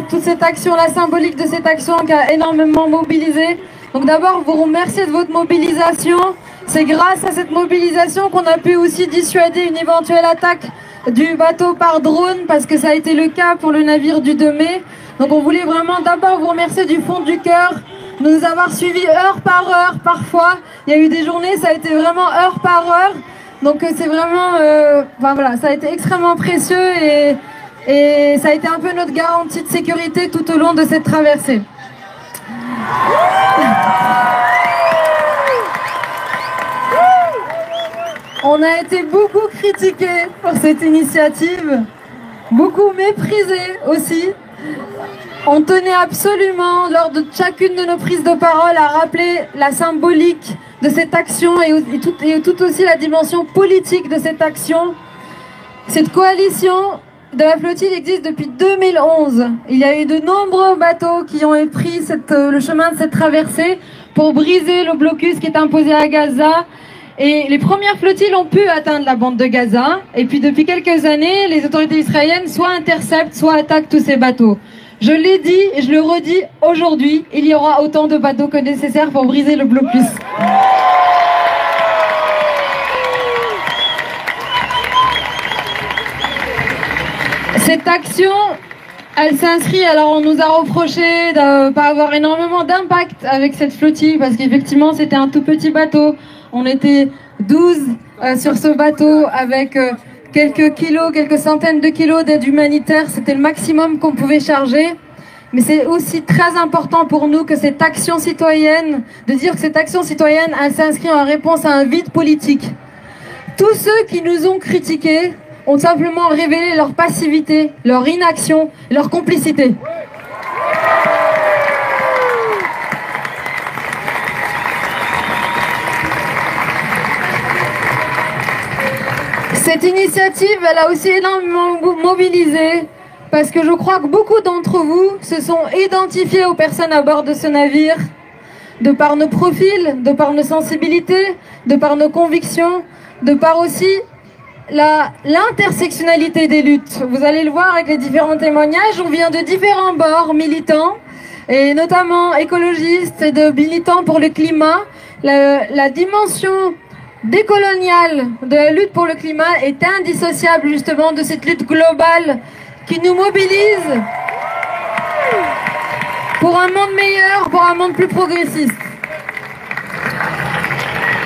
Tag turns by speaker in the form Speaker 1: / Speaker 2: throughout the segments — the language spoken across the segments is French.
Speaker 1: toute cette action, la symbolique de cette action qui a énormément mobilisé. Donc d'abord, vous remercier de votre mobilisation. C'est grâce à cette mobilisation qu'on a pu aussi dissuader une éventuelle attaque du bateau par drone, parce que ça a été le cas pour le navire du 2 mai. Donc on voulait vraiment d'abord vous remercier du fond du cœur de nous avoir suivis heure par heure. Parfois, il y a eu des journées, ça a été vraiment heure par heure. Donc c'est vraiment, voilà, ça a été extrêmement précieux et ça a été un peu notre garantie de sécurité tout au long de cette traversée. On a été beaucoup critiqués pour cette initiative, beaucoup méprisés aussi. On tenait absolument, lors de chacune de nos prises de parole, à rappeler la symbolique de cette action et tout aussi la dimension politique de cette action. Cette coalition de la flottille existe depuis 2011. Il y a eu de nombreux bateaux qui ont pris le chemin de cette traversée pour briser le blocus qui est imposé à Gaza. Et les premières flottilles ont pu atteindre la bande de Gaza. Et puis depuis quelques années, les autorités israéliennes soit interceptent, soit attaquent tous ces bateaux. Je l'ai dit et je le redis aujourd'hui, il y aura autant de bateaux que nécessaire pour briser le blocus. Cette action, elle s'inscrit, alors on nous a reproché de ne pas avoir énormément d'impact avec cette flottille, parce qu'effectivement c'était un tout petit bateau. On était 12 sur ce bateau avec quelques kilos, quelques centaines de kilos d'aide humanitaire. C'était le maximum qu'on pouvait charger. Mais c'est aussi très important pour nous que cette action citoyenne, de dire que cette action citoyenne, elle s'inscrit en réponse à un vide politique. Tous ceux qui nous ont critiqués ont simplement révélé leur passivité, leur inaction, leur complicité. Cette initiative, elle a aussi énormément mobilisé, parce que je crois que beaucoup d'entre vous se sont identifiés aux personnes à bord de ce navire, de par nos profils, de par nos sensibilités, de par nos convictions, de par aussi l'intersectionnalité des luttes. Vous allez le voir avec les différents témoignages, on vient de différents bords militants, et notamment écologistes et de militants pour le climat. La dimension décoloniale de la lutte pour le climat est indissociable justement de cette lutte globale qui nous mobilise pour un monde meilleur, pour un monde plus progressiste.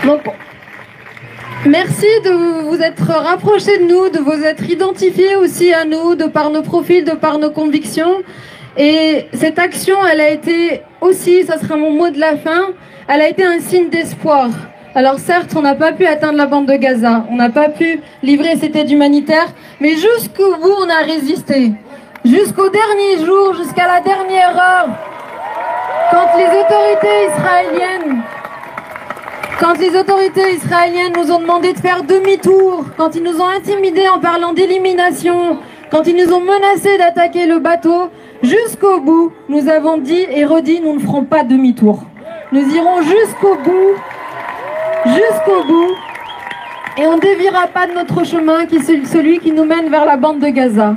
Speaker 1: Donc, merci de vous être rapprochés de nous, de vous être identifiés aussi à nous, de par nos profils, de par nos convictions. Et cette action, elle a été aussi, ça sera mon mot de la fin, elle a été un signe d'espoir. Alors certes, on n'a pas pu atteindre la bande de Gaza, on n'a pas pu livrer cette aide humanitaire, mais jusqu'au bout, on a résisté. Jusqu'au dernier jour, jusqu'à la dernière heure, quand les autorités israéliennes nous ont demandé de faire demi-tour, quand ils nous ont intimidés en parlant d'élimination, quand ils nous ont menacés d'attaquer le bateau, jusqu'au bout, nous avons dit et redit, nous ne ferons pas demi-tour. Nous irons jusqu'au bout, et on ne déviera pas de notre chemin, qui est celui qui nous mène vers la bande de Gaza.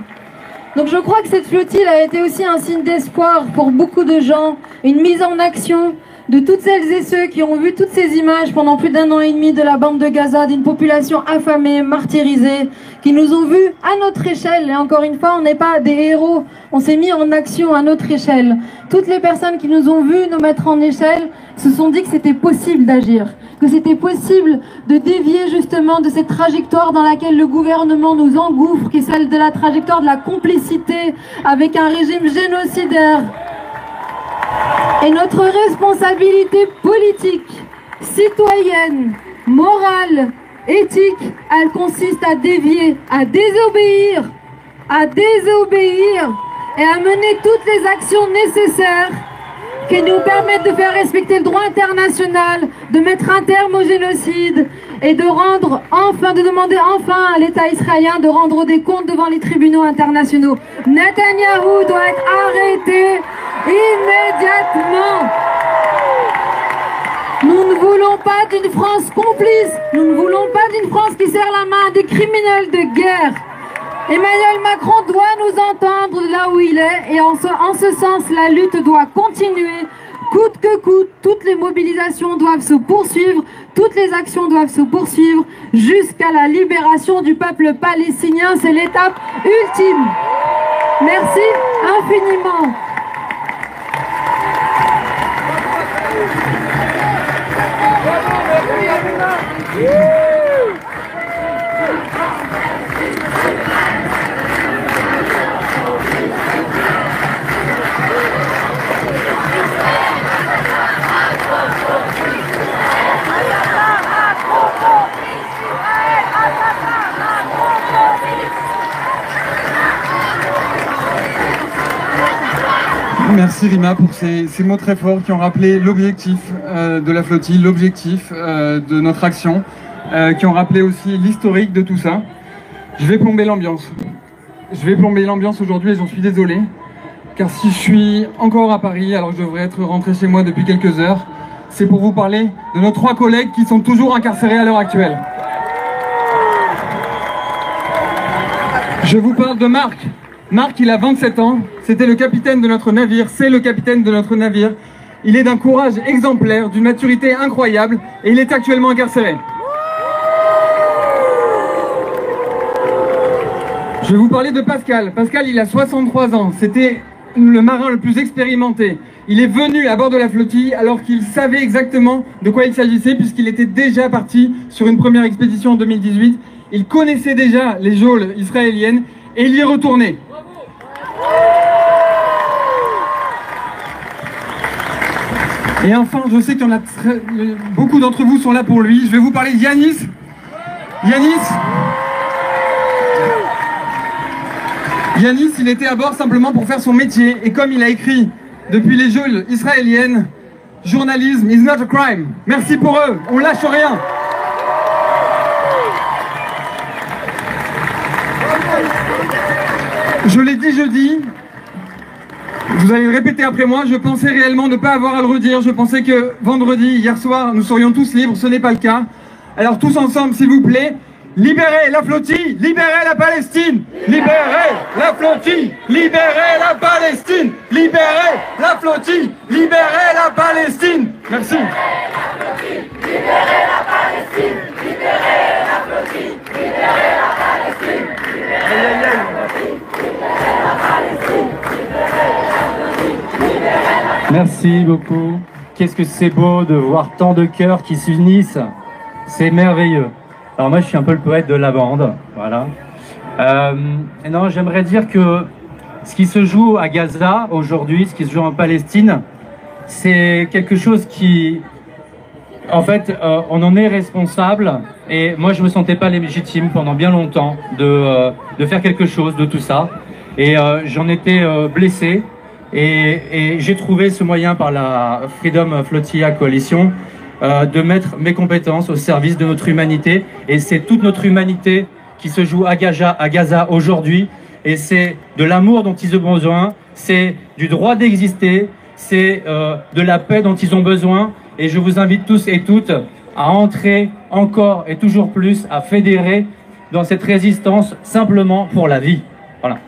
Speaker 1: Donc je crois que cette flottille a été aussi un signe d'espoir pour beaucoup de gens, une mise en action de toutes celles et ceux qui ont vu toutes ces images pendant plus d'1 an et demi de la bande de Gaza, d'une population affamée, martyrisée, qui nous ont vus à notre échelle. Et encore une fois, on n'est pas des héros, on s'est mis en action à notre échelle. Toutes les personnes qui nous ont vus nous mettre en échelle se sont dit que c'était possible d'agir, que c'était possible de dévier justement de cette trajectoire dans laquelle le gouvernement nous engouffre, qui est celle de la trajectoire de la complicité avec un régime génocidaire. Et notre responsabilité politique, citoyenne, morale, éthique, elle consiste à dévier, à désobéir et à mener toutes les actions nécessaires qui nous permettent de faire respecter le droit international, de mettre un terme au génocide et de demander enfin à l'État israélien de rendre des comptes devant les tribunaux internationaux. Netanyahou doit être arrêté immédiatement. Nous ne voulons pas d'une France complice, nous ne voulons pas d'une France qui serre la main à des criminels de guerre. Emmanuel Macron doit nous entendre là où il est et en ce sens, la lutte doit continuer. Coûte que coûte, toutes les mobilisations doivent se poursuivre, toutes les actions doivent se poursuivre jusqu'à la libération du peuple palestinien. C'est l'étape ultime. Merci infiniment.
Speaker 2: Merci Rima pour ces mots très forts qui ont rappelé l'objectif de la flottille, l'objectif de notre action, qui ont rappelé aussi l'historique de tout ça. Je vais plomber l'ambiance. Je vais plomber l'ambiance aujourd'hui et j'en suis désolé. Car si je suis encore à Paris alors que je devrais être rentré chez moi depuis quelques heures, c'est pour vous parler de nos 3 collègues qui sont toujours incarcérés à l'heure actuelle. Je vous parle de Marc. Marc, il a 27 ans, c'était le capitaine de notre navire, c'est le capitaine de notre navire. Il est d'un courage exemplaire, d'une maturité incroyable et il est actuellement incarcéré. Je vais vous parler de Pascal. Pascal, il a 63 ans, c'était le marin le plus expérimenté. Il est venu à bord de la flottille alors qu'il savait exactement de quoi il s'agissait puisqu'il était déjà parti sur une première expédition en 2018. Il connaissait déjà les geôles israéliennes et il y est retourné. Et enfin, je sais qu'il y en a beaucoup d'entre vous sont là pour lui. Je vais vous parler de Yanis. Yanis, il était à bord simplement pour faire son métier. Et comme il a écrit depuis les geôles israéliennes, journalisme is not a crime. Merci pour eux, on lâche rien. Je l'ai dit jeudi, vous allez le répéter après moi, je pensais réellement ne pas avoir à le redire. Je pensais que vendredi, hier soir, nous serions tous libres, ce n'est pas le cas. Alors tous ensemble, s'il vous plaît, libérez la flottille, libérez la Palestine, libérez la flottille, libérez la Palestine, libérez la flottille, libérez la Palestine. Merci. Libérez la flottille, libérez la Palestine, libérez la flottille, libérez la Palestine, libérez la flottille, libérez la Palestine, libérez la flottille, libérez la Palestine.
Speaker 3: Merci beaucoup. Qu'est-ce que c'est beau de voir tant de cœurs qui s'unissent. C'est merveilleux. Alors moi je suis un peu le poète de la bande, voilà. Non, j'aimerais dire que ce qui se joue à Gaza aujourd'hui, ce qui se joue en Palestine, c'est quelque chose qui, en fait, on en est responsable. Et moi je me sentais pas légitime pendant bien longtemps de faire quelque chose de tout ça. Et j'en étais blessé. Et j'ai trouvé ce moyen par la Freedom Flotilla Coalition de mettre mes compétences au service de notre humanité. Et c'est toute notre humanité qui se joue à Gaza aujourd'hui. Et c'est de l'amour dont ils ont besoin, c'est du droit d'exister, c'est de la paix dont ils ont besoin. Et je vous invite tous et toutes à entrer encore et toujours plus, à fédérer dans cette résistance simplement pour la vie. Voilà.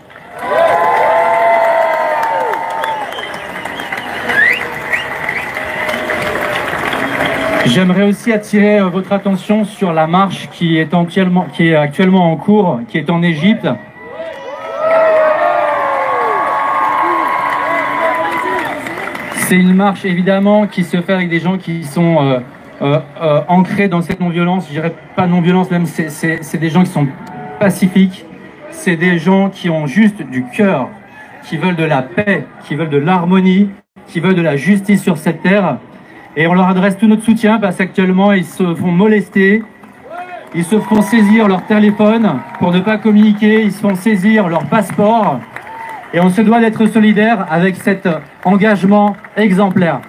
Speaker 3: J'aimerais aussi attirer votre attention sur la marche qui est actuellement en cours, qui est en Égypte. C'est une marche évidemment qui se fait avec des gens qui sont ancrés dans cette non-violence. Je dirais pas non-violence, même c'est des gens qui sont pacifiques. C'est des gens qui ont juste du cœur, qui veulent de la paix, qui veulent de l'harmonie, qui veulent de la justice sur cette terre. Et on leur adresse tout notre soutien parce qu'actuellement ils se font molester, ils se font saisir leur téléphone pour ne pas communiquer, ils se font saisir leur passeport. Et on se doit d'être solidaire avec cet engagement exemplaire.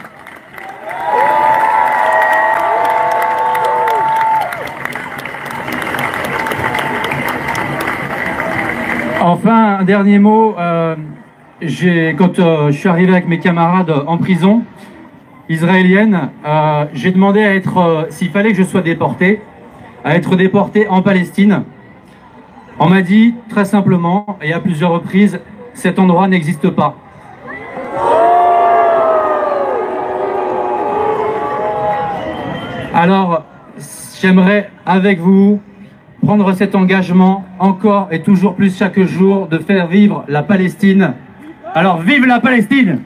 Speaker 3: Enfin, un dernier mot, quand je suis arrivé avec mes camarades en prison israélienne, j'ai demandé à s'il fallait que je sois déporté, à être déporté en Palestine. On m'a dit très simplement et à plusieurs reprises, cet endroit n'existe pas. Alors, j'aimerais avec vous prendre cet engagement encore et toujours plus chaque jour de faire vivre la Palestine. Alors, vive la Palestine!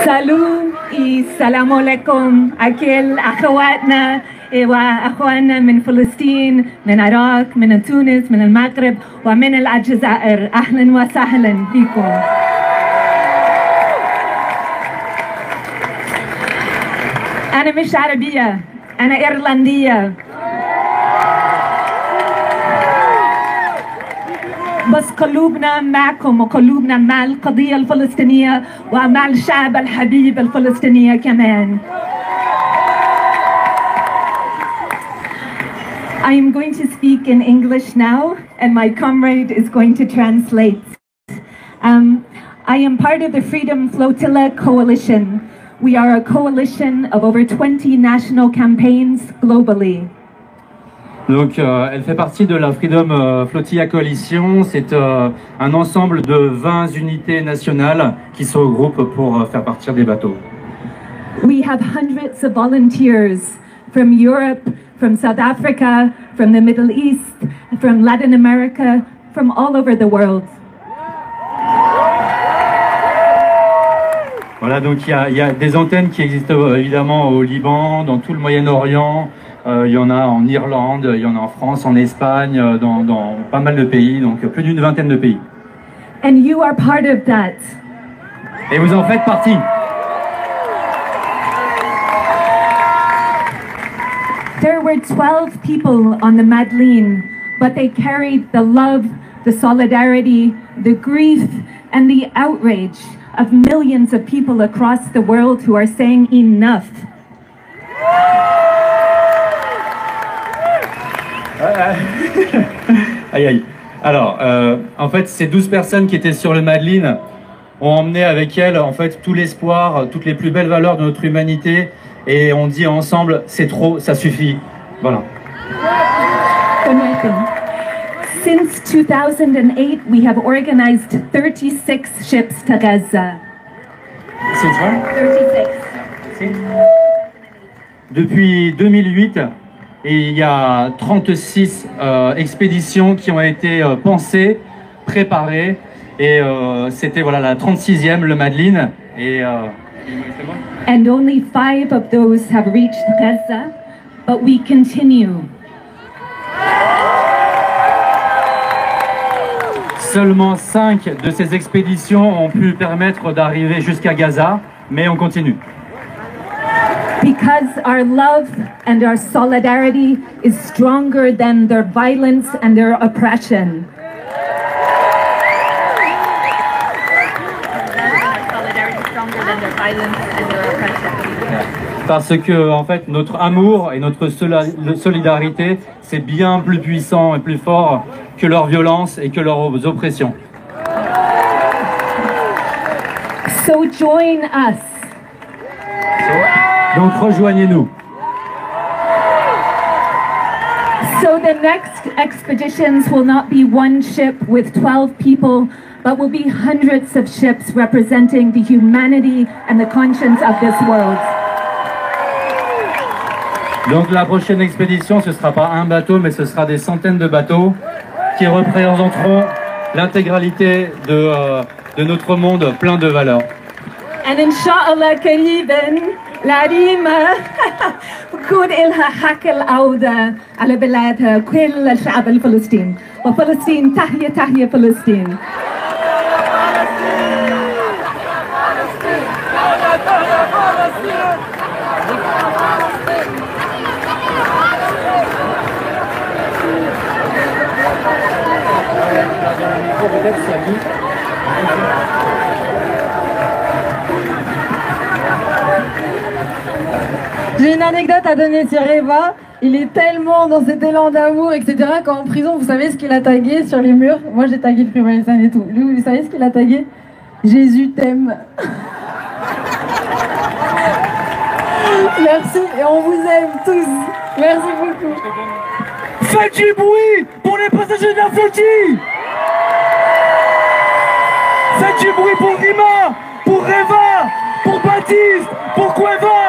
Speaker 4: Salut et salam alaikum أكل أخواتنا وأخواننا من فلسطين من العراق من تونس من المغرب ومن الجزائر أهلا وسهلا بكم. أنا مش عربية أنا إيرلندية بس قلوبنا معكم وقلوبنا مع القضية الفلسطينية ومع الشعب الحبيب الفلسطينية كمان. I am going to speak in English now and my comrade is going to translate. I am part of the Freedom Flotilla Coalition. We are a coalition of over 20 national campaigns globally.
Speaker 3: Donc, elle fait partie de la Freedom Flotilla Coalition. C'est un ensemble de 20 unités nationales qui se regroupent pour faire partir des bateaux.
Speaker 4: We have hundreds of volunteers from Europe, from South Africa, from the Middle East, from Latin America, from all over the world.
Speaker 3: Voilà, donc il y a des antennes qui existent évidemment au Liban, dans tout le Moyen-Orient. Il y en a en Irlande, il y en a en France, en Espagne, dans pas mal de pays, donc plus d'une vingtaine de pays.
Speaker 4: And you are part of that.
Speaker 3: Et vous en faites partie.
Speaker 4: There were 12 people on the Madeleine, but they carried the love, the solidarity, the grief, and the outrage of millions of people across the world who are saying enough.
Speaker 3: Aïe aïe. Alors, en fait, ces 12 personnes qui étaient sur le Madeleine ont emmené avec elles en fait tout l'espoir, toutes les plus belles valeurs de notre humanité, et on dit ensemble, c'est trop, ça suffit. Voilà.
Speaker 4: Since 2008, we have organized 36 ships to Gaza.
Speaker 3: C'est ça?
Speaker 4: 36.
Speaker 3: Depuis 2008, et il y a 36 expéditions qui ont été pensées, préparées, et c'était voilà la 36e, le Madeleine. Et
Speaker 4: And only 5 of those have reached Gaza, but we continue.
Speaker 3: Seulement 5 de ces expéditions ont pu permettre d'arriver jusqu'à Gaza, mais on continue.
Speaker 4: Because our love and our solidarity is stronger than their violence and their oppression.
Speaker 3: Parce que en fait notre amour et notre solidarité c'est bien plus puissant et plus fort que leur violence et que leurs oppressions.
Speaker 4: So join us.
Speaker 3: Donc rejoignez-nous.
Speaker 4: So the next expeditions will not be one ship with 12 people, but will be hundreds of ships representing the humanity and the conscience of this world.
Speaker 3: Donc la prochaine expédition, ce ne sera pas un bateau, mais ce sera des centaines de bateaux qui représenteront l'intégralité de notre monde plein de valeurs.
Speaker 4: And inshallah قريبا العريمة بكون إلها حق العودة على بلادها كل الشعب الفلسطيني وفلسطين تحيا تحيا فلسطين.
Speaker 1: J'ai une anecdote à donner sur Eva. Il est tellement dans cet élan d'amour, etc. qu'en prison, vous savez ce qu'il a tagué sur les murs? Moi, j'ai tagué le Freemason et tout. Lui, vous savez ce qu'il a tagué? Jésus t'aime. Merci et on vous aime tous. Merci beaucoup.
Speaker 2: Faites du bruit pour les passagers de la flottille. Faites du bruit pour Rima, pour Reva, pour Baptiste, pour Cueva.